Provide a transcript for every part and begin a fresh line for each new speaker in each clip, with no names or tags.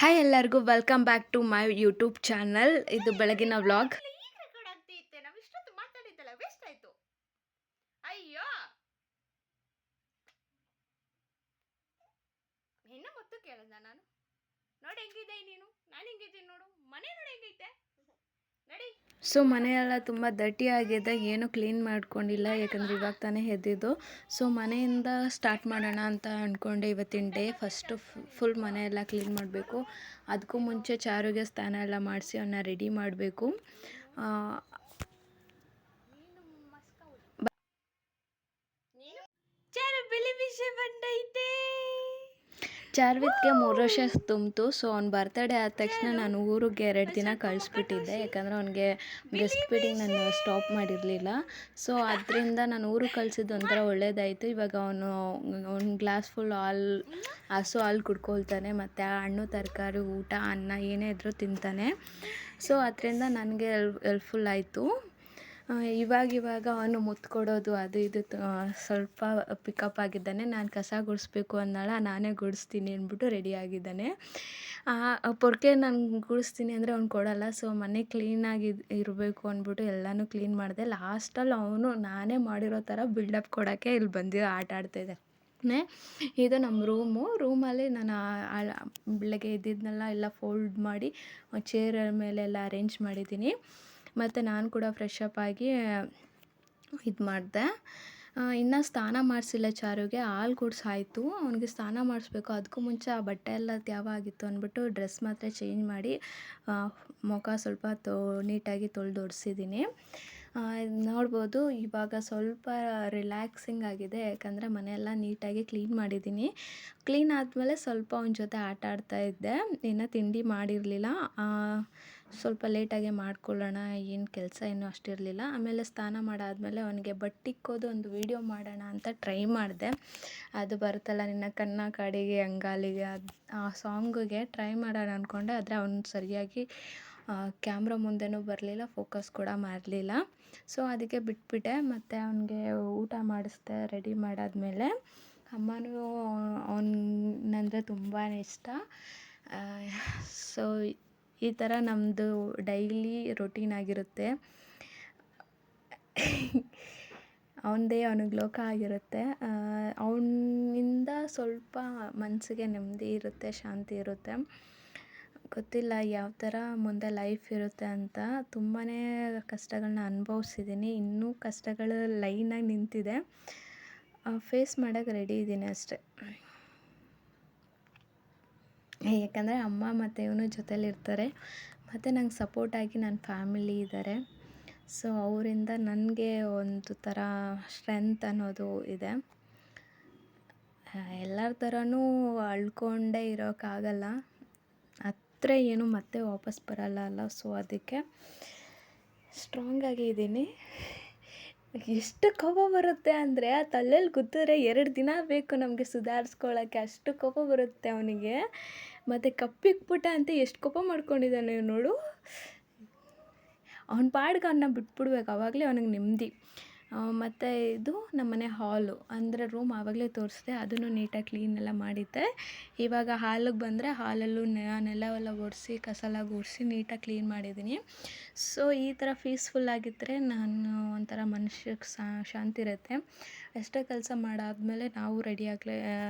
Hi ಎಲ್ಲರಿಗೂ welcome back to my YouTube channel. ಇದು ಬೆಳಗಿನ ವ್ಲಾಗ್.
ಈಗ ರೆಕಾರ್ಡ್ ಆಗ್ತೈತೆ. ನಾವು ಇಷ್ಟೊತ್ತು ಮಾತಾಡಿದ್ದಲ್ಲ ವೇಸ್ಟ್ ಆಯ್ತು. ಅಯ್ಯೋ, ನಿನ್ನ ಮೊತ್ತು ಕೇಳದ ನಾನು. ನೋಡಿ ಹೆಂಗಿದೆ ನೀನು, ನಾನು ಹೆಂಗಿದ್ದೀನಿ ನೋಡು. ಮನೆ ನೋಡಿ ಹೆಂಗೈತೆ ನಡಿ.
ಸೊ ಮನೆಯೆಲ್ಲ ತುಂಬ ಡರ್ಟಿ ಆಗಿದೆ, ಏನು ಕ್ಲೀನ್ ಮಾಡ್ಕೊಂಡಿಲ್ಲ ಯಾಕಂದರೆ ಇವಾಗ ತಾನೇ ಎದ್ದಿದ್ದು. ಸೊ ಮನೆಯಿಂದ ಸ್ಟಾರ್ಟ್ ಮಾಡೋಣ ಅಂತ ಅಂದ್ಕೊಂಡೆ. ಇವತ್ತಿನ ಡೇ ಫಸ್ಟು ಫುಲ್ ಮನೆಯೆಲ್ಲ ಕ್ಲೀನ್ ಮಾಡಬೇಕು. ಅದಕ್ಕೂ ಮುಂಚೆ ಚಾರುಗೆ ಸ್ನಾನ ಎಲ್ಲ ಮಾಡಿಸಿ ಅವನ್ನ ರೆಡಿ ಮಾಡಬೇಕು.
ನೀನು ಮಸ್ಕ ನೀನು ಚಾರು ಬೆಲೆ ವಿಷಯ ಬಂದೈತೆ.
ಚಾರ್ವಿತ್ಗೆ 3 ವರ್ಷ ತುಂಬಿತು. ಸೊ ಅವ್ನ ಬರ್ತಡೇ ಆದ ತಕ್ಷಣ ನಾನು ಊರಿಗೆ 2 ದಿನ ಕಳಿಸ್ಬಿಟ್ಟಿದ್ದೆ, ಯಾಕಂದರೆ ಅವ್ನಿಗೆ ಬ್ರೆಸ್ಟ್ ಫೀಡಿಂಗ್ ನಾನು ಸ್ಟಾಪ್ ಮಾಡಿರಲಿಲ್ಲ. ಸೊ ಅದರಿಂದ ನಾನು ಊರಿಗೆ ಕಳಿಸಿದ್ದು ಒಂಥರ ಒಳ್ಳೇದಾಯಿತು. ಇವಾಗ ಅವ್ನು ಗ್ಲಾಸ್ ಫುಲ್ ಹಸು ಹಾಲು ಕುಡ್ಕೊಳ್ತಾನೆ, ಮತ್ತು ಹಣ್ಣು ತರಕಾರಿ ಊಟ ಅನ್ನ ಏನೇ ಇದ್ರೂ ತಿಂತಾನೆ. ಸೊ ಅದರಿಂದ ನನಗೆ ಹೆಲ್ಪ್ಫುಲ್ ಆಯಿತು. ಇವಾಗ ಅವನು ಮುತ್ತು ಕೊಡೋದು ಅದು ಇದು ಸ್ವಲ್ಪ ಪಿಕಪ್ ಆಗಿದ್ದಾನೆ. ನಾನು ಕಸ ಗುಡಿಸ್ಬೇಕು ಅಂದಾಳ, ನಾನೇ ಗುಡಿಸ್ತೀನಿ ಅಂದ್ಬಿಟ್ಟು ರೆಡಿಯಾಗಿದ್ದಾನೆ. ಪೊರ್ಕೆ ನಾನು ಗುಡಿಸ್ತೀನಿ ಅಂದರೆ ಅವ್ನು ಕೊಡೋಲ್ಲ. ಸೊ ಮನೆ ಕ್ಲೀನಾಗಿ ಇರಬೇಕು ಅಂದ್ಬಿಟ್ಟು ಎಲ್ಲನೂ ಕ್ಲೀನ್ ಮಾಡಿದೆ. ಲಾಸ್ಟಲ್ಲಿ ಅವನು ನಾನೇ ಮಾಡಿರೋ ಥರ ಬಿಲ್ಡಪ್ ಕೊಡೋಕ್ಕೆ ಇಲ್ಲಿ ಬಂದು ಆಟ ಆಡ್ತಾಯಿದ್ದೆ. ಇದು ನಮ್ಮ ರೂಮಲ್ಲಿ ನಾನು ಬೆಳಗ್ಗೆ ಎದ್ದಿದ್ದನ್ನೆಲ್ಲ ಎಲ್ಲ ಫೋಲ್ಡ್ ಮಾಡಿ ಚೇರ್ ಮೇಲೆಲ್ಲ ಅರೇಂಜ್ ಮಾಡಿದ್ದೀನಿ. ಮತ್ತು ನಾನು ಕೂಡ ಫ್ರೆಶ್ ಅಪ್ ಆಗಿ ಇದು ಮಾಡಿದೆ. ಇನ್ನು ಸ್ನಾನ ಮಾಡಿಸಿಲ್ಲ ಚಾರುಗೆ, ಹಾಲು ಕುಡಿಸಾಯ್ತು. ಅವ್ನಿಗೆ ಸ್ನಾನ ಮಾಡಿಸ್ಬೇಕು. ಅದಕ್ಕೂ ಮುಂಚೆ ಆ ಬಟ್ಟೆ ಎಲ್ಲ ತ್ಯಾವ ಆಗಿತ್ತು ಅಂದ್ಬಿಟ್ಟು ಡ್ರೆಸ್ ಮಾತ್ರ ಚೇಂಜ್ ಮಾಡಿ ಮುಖ ಸ್ವಲ್ಪ ನೀಟಾಗಿ ತೊಳೆದು ಒರೆಸಿದ್ದೀನಿ. ನೋಡ್ಬೋದು ಇವಾಗ ಸ್ವಲ್ಪ ರಿಲ್ಯಾಕ್ಸಿಂಗ್ ಆಗಿದೆ, ಯಾಕಂದರೆ ಮನೆಯೆಲ್ಲ ನೀಟಾಗಿ ಕ್ಲೀನ್ ಮಾಡಿದ್ದೀನಿ. ಕ್ಲೀನ್ ಆದಮೇಲೆ ಸ್ವಲ್ಪ ಅವನ ಜೊತೆ ಆಟ ಆಡ್ತಾಯಿದ್ದೆ. ಇನ್ನೂ ತಿಂಡಿ ಮಾಡಿರಲಿಲ್ಲ, ಸ್ವಲ್ಪ ಲೇಟಾಗೆ ಮಾಡ್ಕೊಳ್ಳೋಣ, ಏನು ಕೆಲಸ ಏನೂ ಅಷ್ಟಿರಲಿಲ್ಲ. ಆಮೇಲೆ ಸ್ನಾನ ಮಾಡಾದಮೇಲೆ ಅವನಿಗೆ ಬಟ್ಟಿಕ್ಕೋದು ಒಂದು ವೀಡಿಯೋ ಮಾಡೋಣ ಅಂತ ಟ್ರೈ ಮಾಡಿದೆ. ಅದು ಬರುತ್ತಲ್ಲ ನಿನ್ನ ಕಣ್ಣ ಕಾಡಿಗೆ ಅಂಗಾಲಿಗೆ, ಆ ಸಾಂಗಿಗೆ ಟ್ರೈ ಮಾಡೋಣ ಅಂದ್ಕೊಂಡೆ. ಆದರೆ ಅವನು ಸರಿಯಾಗಿ ಕ್ಯಾಮ್ರಾ ಮುಂದೆನೂ ಬರಲಿಲ್ಲ, ಫೋಕಸ್ ಕೂಡ ಮಾಡಲಿಲ್ಲ. ಸೊ ಅದಕ್ಕೆ ಬಿಟ್ಬಿಟ್ಟೆ. ಮತ್ತು ಅವನಿಗೆ ಊಟ ಮಾಡಿಸ್ದೆ ರೆಡಿ ಮಾಡಾದಮೇಲೆ. ಅಮ್ಮನೂ ಅವನಂದರೆ ತುಂಬಾ ಇಷ್ಟ. ಸೊ ಈ ಥರ ನಮ್ಮದು ಡೈಲಿ ರೊಟೀನ್ ಆಗಿರುತ್ತೆ. ಅವನದೇ ಅವನಿಗೆ ಲೋಕ ಆಗಿರುತ್ತೆ. ಅವನಿಂದ ಸ್ವಲ್ಪ ಮನಸ್ಸಿಗೆ ನೆಮ್ಮದಿ ಇರುತ್ತೆ, ಶಾಂತಿ ಇರುತ್ತೆ. ಗೊತ್ತಿಲ್ಲ ಯಾವ ಥರ ಮುಂದೆ ಲೈಫ್ ಇರುತ್ತೆ ಅಂತ. ತುಂಬಾ ಕಷ್ಟಗಳನ್ನ ಅನುಭವಿಸಿದ್ದೀನಿ, ಇನ್ನೂ ಕಷ್ಟಗಳು ಲೈನಾಗಿ ನಿಂತಿದೆ. ಫೇಸ್ ಮಾಡೋಕ್ಕೆ ರೆಡಿ ಇದ್ದೀನಿ ಅಷ್ಟೆ. ಯಾಕಂದರೆ ಅಮ್ಮ ಮತ್ತು ಇವನು ಜೊತೇಲಿರ್ತಾರೆ, ಮತ್ತು ನಂಗೆ ಸಪೋರ್ಟಾಗಿ ನನ್ನ ಫ್ಯಾಮಿಲಿ ಇದ್ದಾರೆ. ಸೊ ಅವರಿಂದ ನನಗೆ ಒಂದು ಥರ ಸ್ಟ್ರೆಂತ್ ಅನ್ನೋದು ಇದೆ. ಎಲ್ಲರ ಥರನೂ ಅಳ್ಕೊಂಡೇ ಇರೋಕ್ಕಾಗಲ್ಲ, ಹತ್ರ ಏನು ಮತ್ತೆ ವಾಪಸ್ ಬರಲ್ಲ ಅಲ್ಲ. ಸೊ ಅದಕ್ಕೆ ಸ್ಟ್ರಾಂಗಾಗಿ ಇದ್ದೀನಿ. ಎಷ್ಟು ಕೋಪ ಬರುತ್ತೆ ಅಂದರೆ ಆ ತಲೆಯಲ್ಲಿ ಕೂತಿದ್ರೆ 2 ದಿನ ಬೇಕು ನಮಗೆ ಸುಧಾರಿಸ್ಕೊಳ್ಳೋಕ್ಕೆ, ಅಷ್ಟು ಕೋಪ ಬರುತ್ತೆ ಅವನಿಗೆ. ಮತ್ತು ಕಪ್ಪಿಕ್ಬಿಟ್ಟ ಅಂತ ಎಷ್ಟು ಕೋಪ ಮಾಡ್ಕೊಂಡಿದ್ದಾನೆ ನೋಡು. ಅವ್ನ ಪಾಡ್ಗೆ ಅವನ್ನ ಬಿಟ್ಬಿಡ್ಬೇಕು, ಆವಾಗಲೇ ಅವನಿಗೆ ನೆಮ್ಮದಿ. ಮತ್ತು ಇದು ನಮ್ಮನೆ ಹಾಲು ಅಂದರೆ ರೂಮ್ ಆವಾಗಲೇ ತೋರಿಸಿದೆ, ಅದನ್ನು ನೀಟಾಗಿ ಕ್ಲೀನೆಲ್ಲ ಮಾಡಿದ್ದೆ. ಇವಾಗ ಹಾಲಿಗೆ ಬಂದರೆ ಹಾಲಲ್ಲೂ ನೆಲವೆಲ್ಲ ಒರೆಸಿ ಕಸ ಎಲ್ಲ ಗುಡಿಸಿ ನೀಟಾಗಿ ಕ್ಲೀನ್ ಮಾಡಿದ್ದೀನಿ. ಸೊ ಈ ಥರ ಪೀಸ್ಫುಲ್ಲಾಗಿದ್ದರೆ ನಾನು ಒಂಥರ ಮನುಷ್ಯಕ್ಕೆ ಶಾಂತಿ ಇರುತ್ತೆ. ಎಷ್ಟೇ ಕೆಲಸ ಮಾಡಾದಮೇಲೆ ನಾವು ರೆಡಿ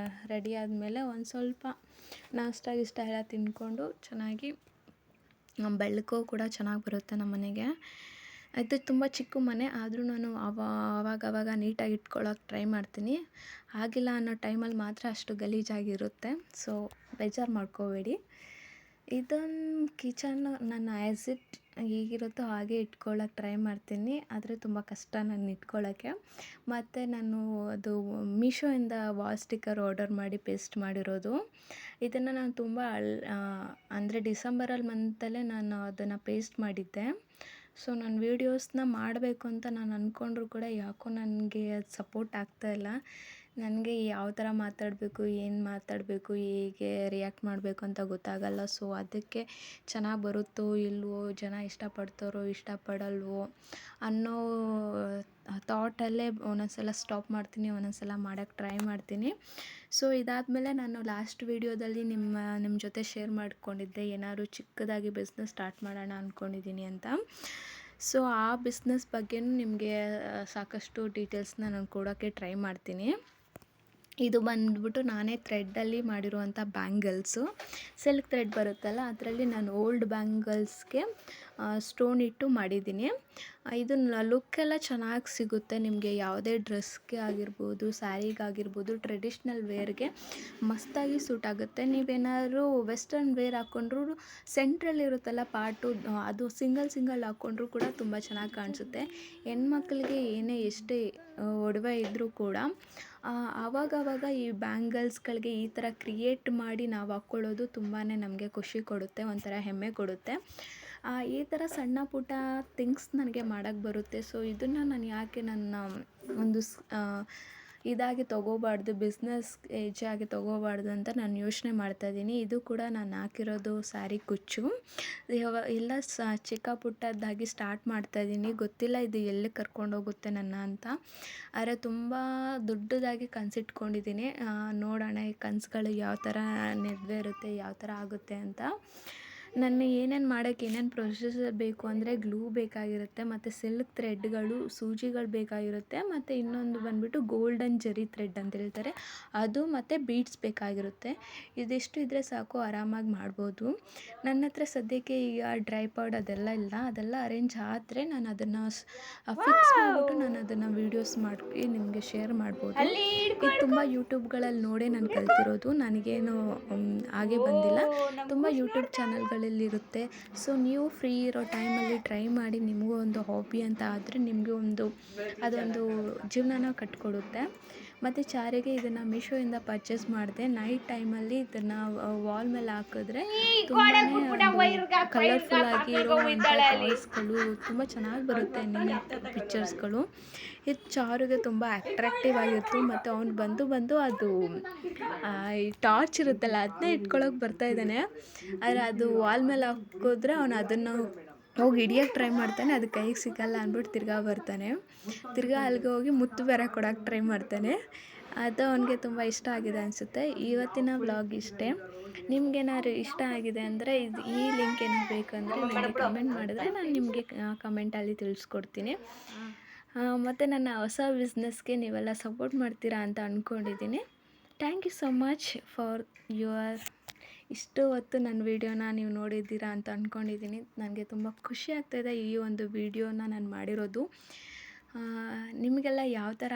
ಆದಮೇಲೆ ಒಂದು ಸ್ವಲ್ಪ ನಾಷ್ಟ ಗಿಷ್ಟ ಎಲ್ಲ ತಿಂದ್ಕೊಂಡು ಚೆನ್ನಾಗಿ ಬೆಳಕು ಕೂಡ ಚೆನ್ನಾಗಿ ಬರುತ್ತೆ ನಮ್ಮ ಮನೆಗೆ. ಇದು ತುಂಬ ಚಿಕ್ಕ ಮನೆ, ಆದರೂ ನಾನು ಆವಾಗವಾಗ ನೀಟಾಗಿ ಇಟ್ಕೊಳ್ಳೋಕೆ ಟ್ರೈ ಮಾಡ್ತೀನಿ. ಆಗಿಲ್ಲ ಅನ್ನೋ ಟೈಮಲ್ಲಿ ಮಾತ್ರ ಅಷ್ಟು ಗಲೀಜಾಗಿರುತ್ತೆ. ಸೊ ಬೇಜಾರು ಮಾಡ್ಕೋಬೇಡಿ. ಇದೊಂದು ಕಿಚನ್ ನಾನು ಆ್ಯಸ್ ಇಟ್ ಹೇಗಿರುತ್ತೋ ಹಾಗೆ ಇಟ್ಕೊಳ್ಳೋಕೆ ಟ್ರೈ ಮಾಡ್ತೀನಿ, ಆದರೆ ತುಂಬ ಕಷ್ಟ ನಾನು ಇಟ್ಕೊಳ್ಳೋಕ್ಕೆ. ಮತ್ತು ನಾನು ಅದು ಮೀಶೋಯಿಂದ ವಾಲ್ ಸ್ಟಿಕ್ಕರ್ ಆರ್ಡರ್ ಮಾಡಿ ಪೇಸ್ಟ್ ಮಾಡಿರೋದು. ಇದನ್ನು ನಾನು ತುಂಬ ಅಂದರೆ ಡಿಸೆಂಬರಲ್ಲಿ ಮಂತಲ್ಲೇ ನಾನು ಅದನ್ನು ಪೇಸ್ಟ್ ಮಾಡಿದ್ದೆ. ಸೊ ನಾನು ವೀಡಿಯೋಸ್ನ ಮಾಡಬೇಕು ಅಂತ ನಾನು ಅಂದ್ಕೊಂಡ್ರೂ ಕೂಡ ಯಾಕೋ ನನಗೆ ಅದು ಸಪೋರ್ಟ್ ಆಗ್ತಾಯಿಲ್ಲ. ನನಗೆ ಯಾವ ಥರ ಮಾತಾಡಬೇಕು, ಏನು ಮಾತಾಡಬೇಕು, ಹೇಗೆ ರಿಯಾಕ್ಟ್ ಮಾಡಬೇಕು ಅಂತ ಗೊತ್ತಾಗಲ್ಲ. ಸೊ ಅದಕ್ಕೆ ಚೆನ್ನಾಗಿ ಬರುತ್ತೋ ಇಲ್ವೋ, ಜನ ಇಷ್ಟಪಡ್ತಾರೋ ಇಷ್ಟಪಡಲ್ವೋ ಅನ್ನೋ ಥಾಟಲ್ಲೇ ಒಂದೊಂದು ಸಲ ಸ್ಟಾಪ್ ಮಾಡ್ತೀನಿ, ಒಂದೊಂದು ಸಲ ಮಾಡೋಕ್ಕೆ ಟ್ರೈ ಮಾಡ್ತೀನಿ. ಸೊ ಇದಾದಮೇಲೆ ನಾನು ಲಾಸ್ಟ್ ವೀಡಿಯೋದಲ್ಲಿ ನಿಮ್ಮ ಜೊತೆ ಶೇರ್ ಮಾಡ್ಕೊಂಡಿದ್ದೆ, ಏನಾದ್ರು ಚಿಕ್ಕದಾಗಿ ಬಿಸ್ನೆಸ್ ಸ್ಟಾರ್ಟ್ ಮಾಡೋಣ ಅಂದ್ಕೊಂಡಿದ್ದೀನಿ ಅಂತ. ಸೊ ಆ ಬಿಸ್ನೆಸ್ ಬಗ್ಗೆಯೂ ನಿಮಗೆ ಸಾಕಷ್ಟು ಡೀಟೇಲ್ಸ್ನ ನಾನು ಕೊಡೋಕ್ಕೆ ಟ್ರೈ ಮಾಡ್ತೀನಿ. ಇದು ಬಂದ್ಬಿಟ್ಟು ನಾನೇ ಥ್ರೆಡ್ಡಲ್ಲಿ ಮಾಡಿರುವಂಥ ಬ್ಯಾಂಗಲ್ಸು. ಸಿಲ್ಕ್ ಥ್ರೆಡ್ ಬರುತ್ತಲ್ಲ, ಅದರಲ್ಲಿ ನಾನು ಓಲ್ಡ್ ಬ್ಯಾಂಗಲ್ಸ್ಗೆ ಸ್ಟೋನ್ ಇಟ್ಟು ಮಾಡಿದ್ದೀನಿ. ಇದು ಲುಕ್ಕೆಲ್ಲ ಚೆನ್ನಾಗಿ ಸಿಗುತ್ತೆ ನಿಮಗೆ. ಯಾವುದೇ ಡ್ರೆಸ್ಗೆ ಆಗಿರ್ಬೋದು, ಸ್ಯಾರಿಗಾಗಿರ್ಬೋದು, ಟ್ರೆಡಿಷ್ನಲ್ ವೇರ್ಗೆ ಮಸ್ತಾಗಿ ಸೂಟ್ ಆಗುತ್ತೆ. ನೀವೇನಾದ್ರು ವೆಸ್ಟರ್ನ್ ವೇರ್ ಹಾಕ್ಕೊಂಡ್ರೂ ಸೆಂಟ್ರಲ್ಲಿರುತ್ತಲ್ಲ ಪಾರ್ಟು, ಅದು ಸಿಂಗಲ್ ಹಾಕ್ಕೊಂಡ್ರೂ ಕೂಡ ತುಂಬ ಚೆನ್ನಾಗಿ ಕಾಣಿಸುತ್ತೆ. ಹೆಣ್ಮಕ್ಳಿಗೆ ಏನೇ ಎಷ್ಟೇ ಒಡವೆ ಇದ್ದರೂ ಕೂಡ ಆವಾಗವಾಗ ಈ ಬ್ಯಾಂಗಲ್ಸ್ಗಳಿಗೆ ಈ ಥರ ಕ್ರಿಯೇಟ್ ಮಾಡಿ ನಾವು ಹಾಕ್ಕೊಳ್ಳೋದು ತುಂಬಾ ನಮಗೆ ಖುಷಿ ಕೊಡುತ್ತೆ, ಒಂಥರ ಹೆಮ್ಮೆ ಕೊಡುತ್ತೆ. ಈ ಥರ ಸಣ್ಣ ಪುಟ್ಟ ಥಿಂಗ್ಸ್ ನನಗೆ ಮಾಡೋಕ್ಕೆ ಬರುತ್ತೆ. ಸೊ ಇದನ್ನು ನಾನು ಯಾಕೆ ನನ್ನ ಒಂದು ಇದಾಗಿ ತೊಗೋಬಾರ್ದು, ಬಿಸ್ನೆಸ್ ಹೆಜ್ಜೆಯಾಗಿ ತೊಗೋಬಾರ್ದು ಅಂತ ನಾನು ಯೋಚನೆ ಮಾಡ್ತಾಯಿದ್ದೀನಿ. ಇದು ಕೂಡ ನಾನು ಹಾಕಿರೋದು ಸ್ಯಾರಿ ಕುಚ್ಚು. ಎಲ್ಲ ಚಿಕ್ಕ ಪುಟ್ಟದ್ದಾಗಿ ಸ್ಟಾರ್ಟ್ ಮಾಡ್ತಾಯಿದ್ದೀನಿ. ಗೊತ್ತಿಲ್ಲ ಇದು ಎಲ್ಲಿ ಕರ್ಕೊಂಡೋಗುತ್ತೆ ನನ್ನ ಅಂತ. ಆದರೆ ತುಂಬ ದೊಡ್ಡದಾಗಿ ಕನಸಿಟ್ಕೊಂಡಿದ್ದೀನಿ. ನೋಡೋಣ ಈ ಕನಸುಗಳು ಯಾವ ಥರ ನೆರವೇರುತ್ತೆ, ಯಾವ ಥರ ಆಗುತ್ತೆ ಅಂತ. ನನ್ನ ಏನೇನು ಮಾಡೋಕ್ಕೆ ಏನೇನು ಪ್ರೊಸೀಜರ್ ಬೇಕು ಅಂದರೆ ಗ್ಲೂ ಬೇಕಾಗಿರುತ್ತೆ, ಮತ್ತು ಸಿಲ್ಕ್ ಥ್ರೆಡ್ಗಳು, ಸೂಜಿಗಳು ಬೇಕಾಗಿರುತ್ತೆ, ಮತ್ತು ಇನ್ನೊಂದು ಬಂದುಬಿಟ್ಟು ಗೋಲ್ಡನ್ ಜರಿ ಥ್ರೆಡ್ ಅಂತ ಹೇಳ್ತಾರೆ ಅದು, ಮತ್ತು ಬೀಡ್ಸ್ ಬೇಕಾಗಿರುತ್ತೆ. ಇದಿಷ್ಟು ಇದ್ದರೆ ಸಾಕು, ಆರಾಮಾಗಿ ಮಾಡ್ಬೋದು. ನನ್ನ ಹತ್ರ ಸದ್ಯಕ್ಕೆ ಈಗ ಡ್ರೈ ಪೌಡ್ ಅದೆಲ್ಲ ಇಲ್ಲ. ಅದೆಲ್ಲ ಅರೇಂಜ್ ಆದರೆ ನಾನು ಅದನ್ನು ಫಿಕ್ಸ್ ಮಾಡಿಬಿಟ್ಟು ನಾನು ಅದನ್ನು ವೀಡಿಯೋಸ್ ಮಾಡಿ ನಿಮಗೆ ಶೇರ್ ಮಾಡ್ಬೋದು. ಇದು ತುಂಬ ಯೂಟ್ಯೂಬ್ಗಳಲ್ಲಿ ನೋಡೇ ನಾನು ಕಲ್ತಿರೋದು. ನನಗೇನು ಹಾಗೆ ಬಂದಿಲ್ಲ, ತುಂಬ ಯೂಟ್ಯೂಬ್ ಚಾನಲ್ಗಳಲ್ಲಿರುತ್ತೆ. ಸೊ ನೀವು ಫ್ರೀ ಇರೋ ಟೈಮಲ್ಲಿ ಟ್ರೈ ಮಾಡಿ. ನಿಮಗೂ ಒಂದು ಹಾಬಿ ಅಂತ ಆದರೆ ನಿಮಗೆ ಅದೊಂದು ಜೀವನನ ಕಟ್ಕೊಡುತ್ತೆ. ಮತ್ತು ಚಾರಿಗೆ ಇದನ್ನು ಮೀಶೋಯಿಂದ ಪರ್ಚೇಸ್ ಮಾಡಿದೆ. ನೈಟ್ ಟೈಮಲ್ಲಿ ಇದನ್ನು ವಾಲ್ ಮೇಲೆ ಹಾಕಿದ್ರೆ ತುಂಬಾ ಕಲರ್ಫುಲ್ಲಾಗಿ ಇರೋವಂಥ ಟಾಯ್ಸ್ಗಳು ತುಂಬ ಚೆನ್ನಾಗಿ ಬರುತ್ತೆ, ನಿನ್ನೆ ಪಿಕ್ಚರ್ಸ್ಗಳು. ಇದು ಚಾರುಗೆ ತುಂಬ ಅಟ್ರಾಕ್ಟಿವ್ ಆಗಿತ್ತು. ಮತ್ತು ಅವ್ನು ಬಂದು ಅದು ಈ ಟಾರ್ಚ್ ಇರುತ್ತಲ್ಲ ಅದನ್ನೇ ಇಟ್ಕೊಳ್ಳೋಕೆ ಬರ್ತಾಯಿದ್ದಾನೆ. ಆದರೆ ಅದು ವಾಲ್ ಮೇಲೆ ಹಾಕಿದ್ರೆ ಅವನು ಅದನ್ನು ಹೋಗಿ ಹಿಡಿಯೋಕ್ಕೆ ಟ್ರೈ ಮಾಡ್ತಾನೆ. ಅದು ಕೈಗೆ ಸಿಗಲ್ಲ ಅಂದ್ಬಿಟ್ಟು ತಿರ್ಗಾ ಬರ್ತಾನೆ. ತಿರ್ಗಾ ಅಲ್ಲಿಗೆ ಹೋಗಿ ಮುತ್ತು ಬೇರೆ ಕೊಡೋಕ್ಕೆ ಟ್ರೈ ಮಾಡ್ತಾನೆ. ಅದು ಅವನಿಗೆ ತುಂಬ ಇಷ್ಟ ಆಗಿದೆ ಅನಿಸುತ್ತೆ. ಇವತ್ತಿನ ವ್ಲಾಗ್ ಇಷ್ಟೇ. ನಿಮ್ಗೇನಾದ್ರು ಇಷ್ಟ ಆಗಿದೆ ಅಂದರೆ ಈ ಲಿಂಕ್ ಏನಾದ್ರು ಬೇಕಂದರೆ ನನಗೆ ಕಮೆಂಟ್ ಮಾಡಿದ್ರೆ ನಾನು ನಿಮಗೆ ಕಮೆಂಟಲ್ಲಿ ತಿಳಿಸ್ಕೊಡ್ತೀನಿ. ಮತ್ತು ನನ್ನ ಹೊಸ ಬಿಸ್ನೆಸ್ಗೆ ನೀವೆಲ್ಲ ಸಪೋರ್ಟ್ ಮಾಡ್ತೀರಾ ಅಂತ ಅಂದ್ಕೊಂಡಿದ್ದೀನಿ. Thank you so much for ಇಷ್ಟು ಹೊತ್ತು ನನ್ನ ವೀಡಿಯೋನ ನೀವು ನೋಡಿದ್ದೀರಾ ಅಂತ ಅಂದ್ಕೊಂಡಿದ್ದೀನಿ. ನನಗೆ ತುಂಬ ಖುಷಿ ಆಗ್ತಾಯಿದೆ ಈ ಒಂದು ವೀಡಿಯೋನ ನಾನು ಮಾಡಿರೋದು. ನಿಮಗೆಲ್ಲ ಯಾವ ಥರ